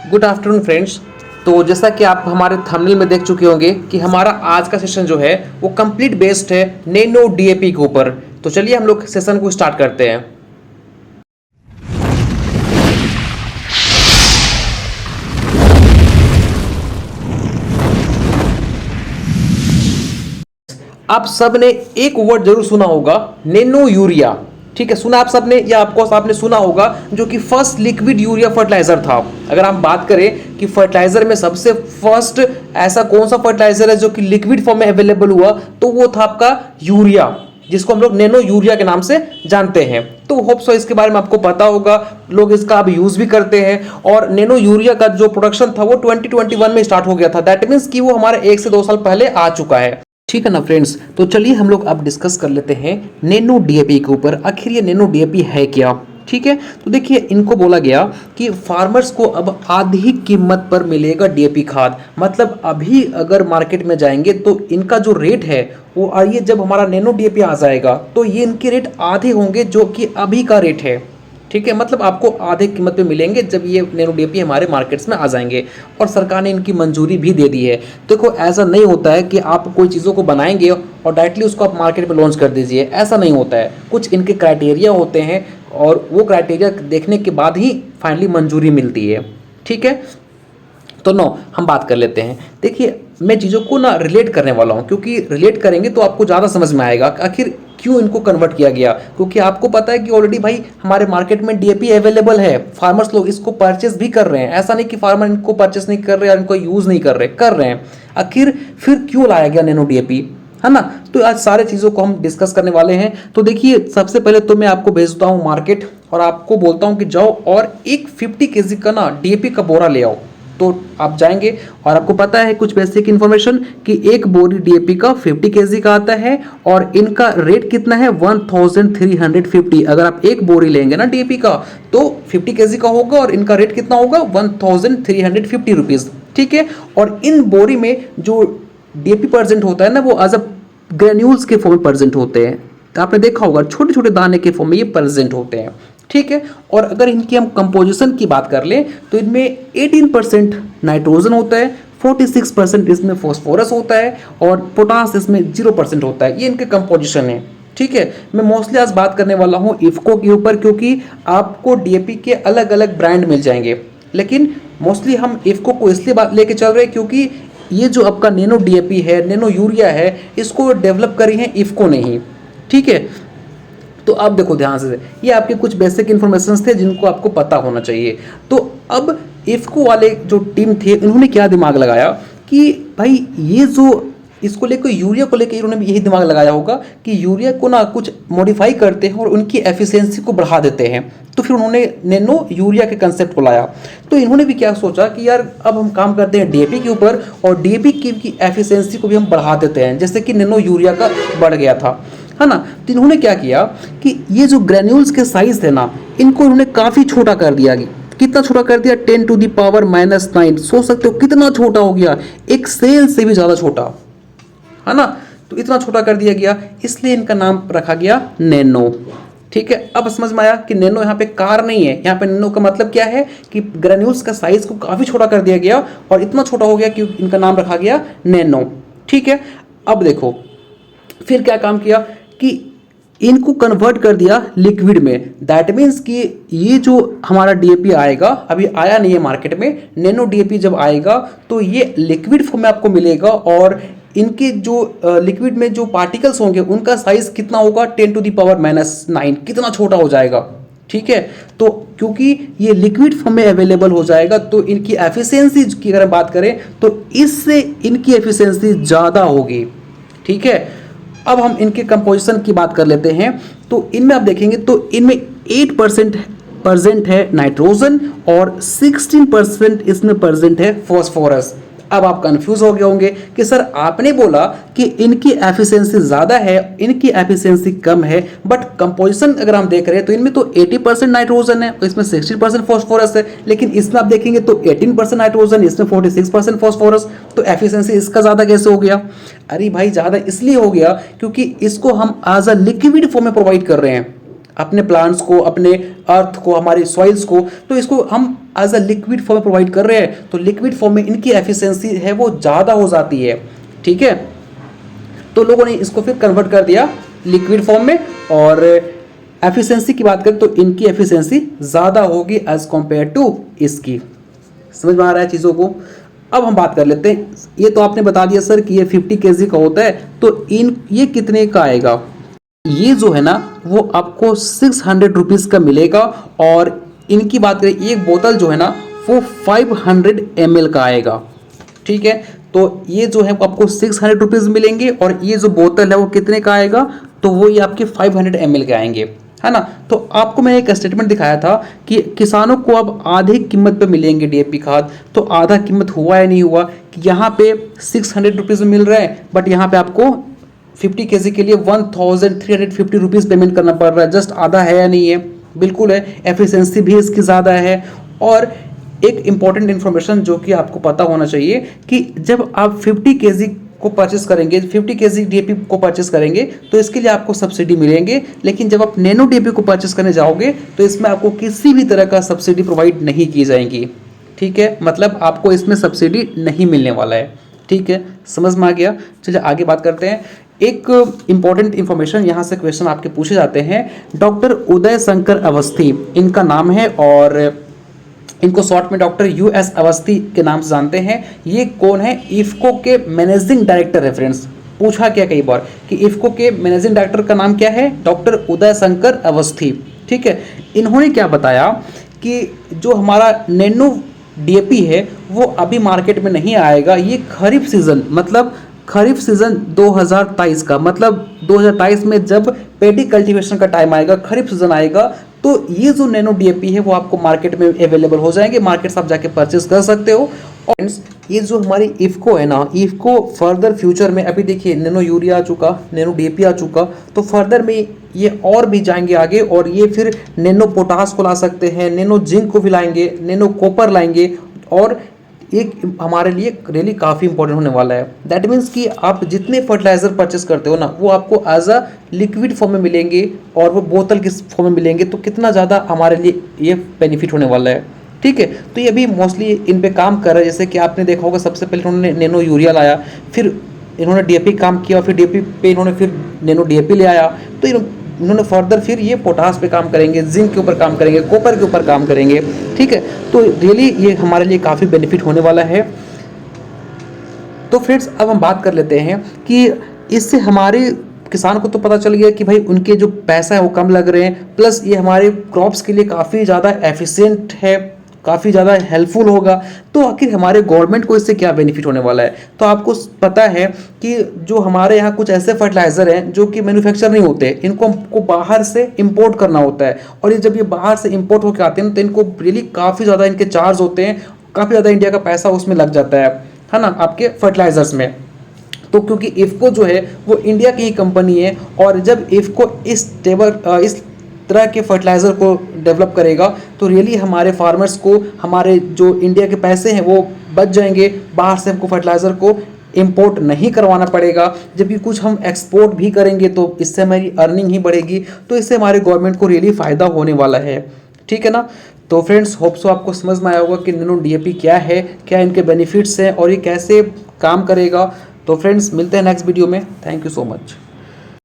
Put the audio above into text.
Good afternoon friends. तो जैसा कि आप हमारे थंबनेल में देख चुके होंगे कि हमारा आज का सेशन जो है वो कंप्लीट बेस्ड है नैनो डीएपी के ऊपर। तो चलिए हम लोग सेशन को स्टार्ट करते हैं। आप सब ने एक वर्ड जरूर सुना होगा, नैनो यूरिया। ठीक है, सुना आप सब ने, या आपको आपने सुना होगा, जो कि फर्स्ट लिक्विड यूरिया फर्टिलाइजर था। अगर हम बात करें कि फर्टिलाइजर में सबसे फर्स्ट ऐसा कौन सा फर्टिलाइजर है जो कि लिक्विड फॉर्म में अवेलेबल हुआ, तो वो था आपका यूरिया, जिसको हम लोग नैनो यूरिया के नाम से जानते हैं। तो होप सो इसके बारे में आपको पता होगा, लोग इसका अब यूज भी करते हैं। और नैनो यूरिया का जो प्रोडक्शन था वो 2021 में स्टार्ट हो गया था। दैट मीन्स कि वो हमारे 1 से 2 साल पहले आ चुका है। ठीक है ना फ्रेंड्स, तो चलिए हम लोग अब डिस्कस कर लेते हैं नैनो डीएपी के ऊपर। आखिर ये नैनो डीएपी है क्या? ठीक है, तो देखिए, इनको बोला गया कि फार्मर्स को अब आधी कीमत पर मिलेगा डीएपी खाद। मतलब अभी अगर मार्केट में जाएंगे तो इनका जो रेट है वो, आइए जब हमारा नैनो डीएपी आ जाएगा तो ये इनके रेट आधे होंगे जो कि अभी का रेट है। ठीक है, मतलब आपको आधे कीमत पे मिलेंगे जब ये नैनो डीएपी हमारे मार्केट्स में आ जाएंगे। और सरकार ने इनकी मंजूरी भी दे दी है। देखो, ऐसा नहीं होता है कि आप कोई चीज़ों को बनाएंगे और डायरेक्टली उसको आप मार्केट में लॉन्च कर दीजिए, ऐसा नहीं होता है। कुछ इनके क्राइटेरिया होते हैं और वो क्राइटेरिया देखने के बाद ही फाइनली मंजूरी मिलती है। ठीक है, तो नो हम बात कर लेते हैं। देखिए, मैं चीज़ों को ना रिलेट करने वाला हूँ, क्योंकि रिलेट करेंगे तो आपको ज़्यादा समझ में आएगा आखिर क्यों इनको कन्वर्ट किया गया। क्योंकि आपको पता है कि ऑलरेडी भाई हमारे मार्केट में डीएपी अवेलेबल है, फार्मर्स लोग इसको परचेस भी कर रहे हैं। ऐसा नहीं कि फार्मर इनको परचेस नहीं कर रहे और इनको यूज़ नहीं कर रहे हैं। आखिर फिर क्यों लाया गया नैनो डीएपी, है ना? तो आज सारे चीज़ों को हम डिस्कस करने वाले हैं। तो देखिए, सबसे पहले तो मैं आपको भेजता हूँ मार्केट और आपको बोलता हूँ कि जाओ और एक 50 केजी का ना डीएपी का बोरा ले आओ। तो आप जाएंगे और आपको पता है कुछ बेसिक इन्फॉर्मेशन कि एक बोरी डीएपी का 50 केजी का आता है और इनका रेट कितना है 1350। अगर आप एक बोरी लेंगे ना डीएपी का तो 50 केजी का होगा और इनका रेट कितना होगा 1350 रुपीज़। ठीक है, और इन बोरी में जो डीएपी प्रेजेंट होता है ना, वो एज अ ग्रेन्यूल्स के फॉर्म में प्रेजेंट होते हैं। तो आपने देखा होगा छोटे छोटे दाने के फॉर्म में ये प्रेजेंट होते हैं। ठीक है, और अगर इनकी हम कंपोजिशन की बात कर लें तो इनमें 18% नाइट्रोजन होता है, 46% इसमें फॉस्फोरस होता है और पोटास इसमें 0% होता है। ये इनके कंपोजिशन है। ठीक है, मैं मोस्टली आज बात करने वाला हूँ इफ्को के ऊपर, क्योंकि आपको डीएपी के अलग अलग ब्रांड मिल जाएंगे, लेकिन मोस्टली हम इफ्को को इसलिए बात लेके चल रहे हैं क्योंकि ये जो आपका नैनो डीएपी है, नैनो यूरिया है, इसको डेवलप करी है इफ्को ने ही। ठीक है, तो अब देखो ध्यान से, ये आपके कुछ बेसिक इन्फॉर्मेशन थे जिनको आपको पता होना चाहिए। तो अब इफ्को वाले जो टीम थे, उन्होंने क्या दिमाग लगाया कि भाई ये जो इसको लेकर यूरिया को लेकर इन्होंने भी यही दिमाग लगाया होगा कि यूरिया को ना कुछ मॉडिफाई करते हैं और उनकी एफिशिएंसी को बढ़ा देते हैं। तो फिर उन्होंने नैनो यूरिया के कंसेप्ट को लाया। तो इन्होंने भी क्या सोचा कि यार अब हम काम करते हैं डीएपी के ऊपर और डीएपी की एफिशिएंसी को भी हम बढ़ा देते हैं, जैसे कि नैनो यूरिया का बढ़ गया था, है ना? तो इन्होंने क्या किया कि ये जो ग्रेन्यूल्स के साइज थे ना, इनको इन्होंने काफ़ी छोटा कर दिया। कितना छोटा कर दिया? 10⁻⁻⁹ सोच सकते हो कितना छोटा हो गया, एक सेल से भी ज़्यादा छोटा, है ना? तो इतना छोटा कर दिया गया, इसलिए इनका नाम रखा गया नैनो। ठीक है, अब समझ में आया कि नैनो यहाँ पे कार नहीं है। यहाँ पे नैनो का मतलब क्या है कि ग्रेन्यूल्स का साइज को काफ़ी छोटा कर दिया गया और इतना छोटा हो गया कि इनका नाम रखा गया नैनो। ठीक है, अब देखो फिर क्या काम किया कि इनको कन्वर्ट कर दिया लिक्विड में। दैट मीन्स कि ये जो हमारा डीएपी आएगा, अभी आया नहीं है मार्केट में, नैनो डीएपी जब आएगा तो ये लिक्विड फॉर्म में आपको मिलेगा और इनके जो लिक्विड में जो पार्टिकल्स होंगे उनका साइज कितना होगा 10⁻⁹ कितना छोटा हो जाएगा। ठीक है, तो क्योंकि ये लिक्विड फॉर्म में अवेलेबल हो जाएगा तो इनकी एफिशिएंसी की अगर बात करें तो इससे इनकी एफिशिएंसी ज़्यादा होगी। ठीक है, अब हम इनके कंपोजिशन की बात कर लेते हैं। तो इनमें आप देखेंगे तो इनमें 8% प्रेजेंट है नाइट्रोजन और 16% इसमें प्रेजेंट है फॉस्फोरस। अब आप कंफ्यूज हो गए होंगे कि सर आपने बोला कि इनकी एफिशिएंसी ज़्यादा है, इनकी एफिशिएंसी कम है, बट कंपोजिशन अगर हम देख रहे हैं तो इनमें तो 80% नाइट्रोजन है और इसमें 16% फॉस्फोरस है, लेकिन इसमें आप देखेंगे तो 18% नाइट्रोजन, इसमें 46% फॉस्फोरस। तो एफिशिएंसी इसका ज़्यादा कैसे हो गया? अरे भाई ज़्यादा इसलिए हो गया क्योंकि इसको हम एज अ लिक्विड फॉर्म में प्रोवाइड कर रहे हैं। अपने प्लांट्स को, अपने अर्थ को, हमारी सॉइल्स को, तो इसको हम एज अ लिक्विड फॉर्म में प्रोवाइड कर रहे हैं, तो लिक्विड फॉर्म में इनकी एफिशिएंसी है वो ज़्यादा हो जाती है। ठीक है, तो लोगों ने इसको फिर कन्वर्ट कर दिया लिक्विड फॉर्म में, और एफिशिएंसी की बात करें तो इनकी एफिशिएंसी ज़्यादा होगी एज कम्पेयर टू इसकी। समझ में आ रहा है चीज़ों को। अब हम बात कर लेते हैं, ये तो आपने बता दिया सर कि ये 50 kg का होता है, तो ये कितने का आएगा। ये जो है ना वो आपको 600 रुपीज़ का मिलेगा, और इनकी बात करें एक बोतल जो है ना वो 500 ml का आएगा। ठीक है, तो ये जो है आपको 600 रुपीज़ मिलेंगे, और ये जो बोतल है वो कितने का आएगा, तो वो ये आपके 500 ml के आएंगे, है ना। तो आपको मैं एक स्टेटमेंट दिखाया था कि किसानों को अब आधी कीमत पे मिलेंगे डीएपी खाद, तो आधा कीमत हुआ या नहीं हुआ कि यहाँ पे 600 रुपीज़ में मिल रहा है, बट यहाँ पे आपको 50 kg के लिए 1350 रुपीज़ पेमेंट करना पड़ रहा है। जस्ट आधा है या नहीं है, बिल्कुल है। एफिशिएंसी भी इसकी ज़्यादा है। और एक इम्पॉर्टेंट इन्फॉर्मेशन जो कि आपको पता होना चाहिए कि जब आप 50 kg को परचेस करेंगे, 50 kg डीएपी को परचेस करेंगे, तो इसके लिए आपको सब्सिडी मिलेंगे। लेकिन जब आप नैनो डीएपी को परचेस करने जाओगे तो इसमें आपको किसी भी तरह का सब्सिडी प्रोवाइड नहीं की जाएगी। ठीक है, मतलब आपको इसमें सब्सिडी नहीं मिलने वाला है। ठीक है, समझ में आ गया। चलिए आगे बात करते हैं। एक इंपॉर्टेंट इंफॉर्मेशन, यहाँ से क्वेश्चन आपके पूछे जाते हैं। डॉक्टर उदय शंकर अवस्थी इनका नाम है, और इनको शॉर्ट में डॉक्टर यूएस अवस्थी के नाम से जानते हैं। ये कौन है? इफ्को के मैनेजिंग डायरेक्टर है फ्रेंड्स। पूछा क्या कई बार कि इफ्को के मैनेजिंग डायरेक्टर का नाम क्या है? डॉक्टर उदय शंकर अवस्थी। ठीक है, इन्होंने क्या बताया कि जो हमारा नैनो डीएपी है वो अभी मार्केट में नहीं आएगा। ये खरीफ सीजन, मतलब खरीफ सीजन 2023 का, मतलब 2023 में जब पेडी कल्टीवेशन का टाइम आएगा, खरीफ सीजन आएगा, तो ये जो नैनो डीएपी है वो आपको मार्केट में अवेलेबल हो जाएंगे। मार्केट से आप जाके परचेस कर सकते हो। और ये जो हमारी इफ्को है ना, इफ्को फर्दर फ्यूचर में, अभी देखिए नैनो यूरिया आ चुका, नैनो डीएपी आ चुका, तो फर्दर में ये और भी जाएंगे आगे, और ये फिर नैनो पोटास को ला सकते हैं, नैनो जिंक को भी लाएंगे, नैनो कॉपर लाएंगे, और एक हमारे लिए रियली काफ़ी इंपॉर्टेंट होने वाला है। दैट मीन्स कि आप जितने फर्टिलाइजर परचेस करते हो ना वो आपको एज अ लिक्विड फॉर्म में मिलेंगे, और वो बोतल के फॉर्म में मिलेंगे, तो कितना ज़्यादा हमारे लिए ये बेनिफिट होने वाला है। ठीक है, तो ये भी मोस्टली इन पे काम कर रहा है। जैसे कि आपने देखा होगा सबसे पहले उन्होंने नैनो यूरिया लाया, फिर इन्होंने डीएपी काम किया, फिर डीएपी पे इन्होंने फिर नैनो डीएपी ले आया, तो इन्होंने फर्दर फिर ये पोटास पे काम करेंगे, जिंक के ऊपर काम करेंगे, कॉपर के ऊपर काम करेंगे। ठीक है, तो रियली ये हमारे लिए काफ़ी बेनिफिट होने वाला है। तो फ्रेंड्स अब हम बात कर लेते हैं कि इससे हमारे किसान को तो पता चल गया कि भाई उनके जो पैसा है वो कम लग रहे हैं, प्लस ये हमारे क्रॉप्स के लिए काफ़ी ज़्यादा एफिशिएंट है, काफ़ी ज़्यादा हेल्पफुल होगा। तो आखिर हमारे गवर्नमेंट को इससे क्या बेनिफिट होने वाला है? तो आपको पता है कि जो हमारे यहाँ कुछ ऐसे फर्टिलाइज़र हैं जो कि मैन्युफैक्चर नहीं होते, इनको हमको बाहर से इंपोर्ट करना होता है, और ये जब ये बाहर से इंपोर्ट होकर आते हैं तो इनको रियली काफ़ी ज़्यादा इनके चार्ज होते हैं, काफ़ी ज़्यादा इंडिया का पैसा उसमें लग जाता है ना, आपके फर्टिलाइज़र्स में। तो क्योंकि इफ्को जो है वो इंडिया की ही कंपनी है, और जब इफ्को इस तरह के फर्टिलाइज़र को डेवलप करेगा तो रियली हमारे फार्मर्स को, हमारे जो इंडिया के पैसे हैं वो बच जाएंगे, बाहर से हमको फर्टिलाइज़र को इंपोर्ट नहीं करवाना पड़ेगा। जबकि कुछ हम एक्सपोर्ट भी करेंगे तो इससे हमारी अर्निंग ही बढ़ेगी, तो इससे हमारे गवर्नमेंट को रियली फ़ायदा होने वाला है। ठीक है ना। तो फ्रेंड्स होप सो आपको समझ में आया होगा कि नैनो डीएपी क्या है, क्या इनके बेनिफिट्स हैं, और ये कैसे काम करेगा। तो फ्रेंड्स मिलते हैं नेक्स्ट वीडियो में। Thank you so much.